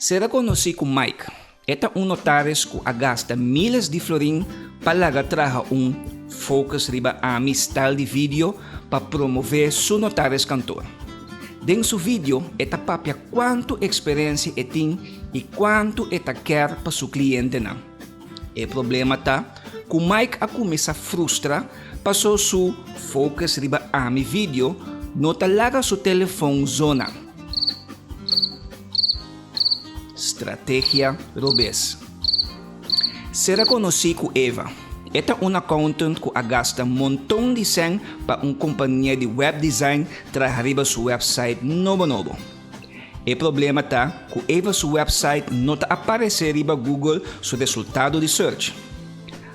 Será conhecido como Mike. Esta é um notaris que gasta miles de florim para trazer focus riba a style de vídeo para promover seu notaris cantor. Dentro seu vídeo, esta papia quanto experiência tem e quanto esta quer para seu cliente não. O problema tá que o Mike começa a frustrar para seu focus riba a vídeo não larga seu telefone zona. Estratégia Robes. Será conhecido como Eva. Esta é uma accountant que gasta montão de cent para uma companhia de web design trazer seu website novo. O problema está que Eva seu website não aparece riba Google seu resultado de search.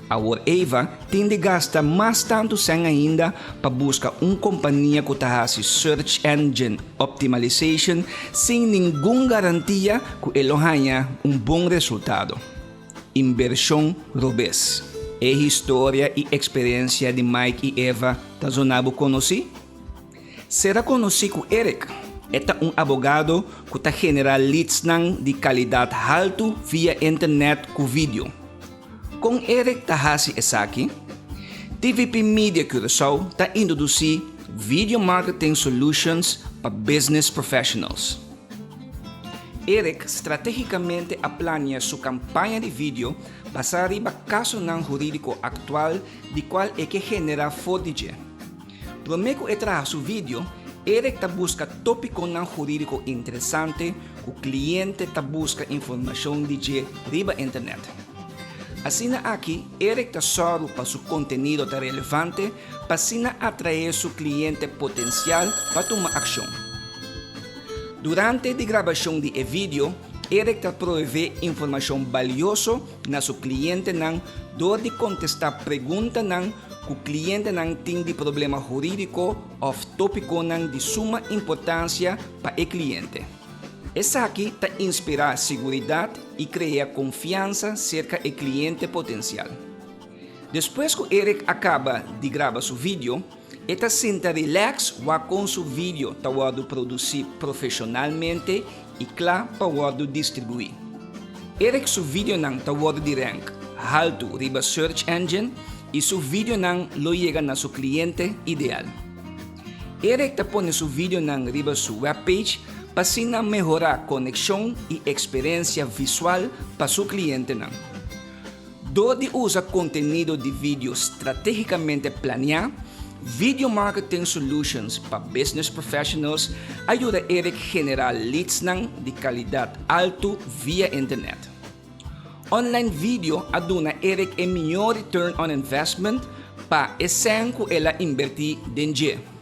Agora Eva tem de gastar mais tanto cent ainda para buscar uma companhia que faz search engine optimization sem nenhuma garantia que ele tenha bom resultado. Inversão Robes. A história e experiência de Mike e Eva está zonado conhecido? Será conhecido como Eric. Este é advogado que genera leads de qualidade alta via internet com vídeo. Com Eric Tahasi Esaki, TVP Media Curaçao está introduzir Video Marketing Solutions para Business Professionals. Eric estrategicamente planeia sua campanha de vídeo baseada no caso jurídico atual de qual é que genera footage. Primeiro que traz seu vídeo, Eric busca tópico jurídico interessante que o cliente busca informação de riba internet. Assim aqui, Eric sorro para seu conteúdo relevante para assim atrair seu cliente potencial para tomar ação. Durante a gravação de vídeo, Eric provê informação valiosa na seu cliente dor de contestar perguntas que o cliente tem de problema jurídico ou tópico de suma importância para o cliente. Essa aqui inspira segurança e cria confiança cerca do cliente potencial. Depois que Eric acaba de gravar seu vídeo, ele senta relax com seu vídeo para produzir profissionalmente e claro para distribuir. Eric seu vídeo está de rank alto riba search engine e seu vídeo lo chega na seu cliente ideal. Eric põe seu vídeo riba sua webpage para melhorar a conexão e experiência visual para seu cliente. Dode usa conteúdo de vídeo estrategicamente planeado, Video Marketing Solutions para Business Professionals ajuda Eric a generar leads de qualidade alta via internet. Online video aduna Eric a melhor return on investment para esse que ela invertir dentro.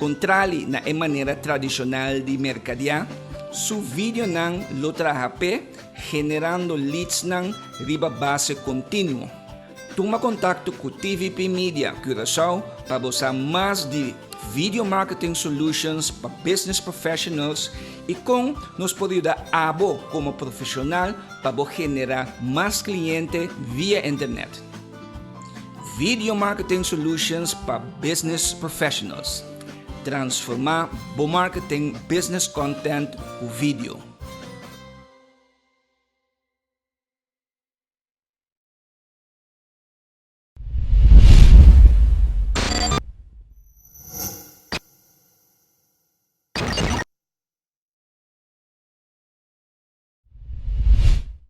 Contrário na maneira tradicional de mercadear, seu vídeo lo trabalha generando leads riba base contínua. Toma contato com TVP Media Curaçao para usar mais de Video Marketing Solutions para Business Professionals e nos pode dar como profissional para generar mais clientes via internet. Video Marketing Solutions para Business Professionals. Transformar bom marketing business content com vídeo.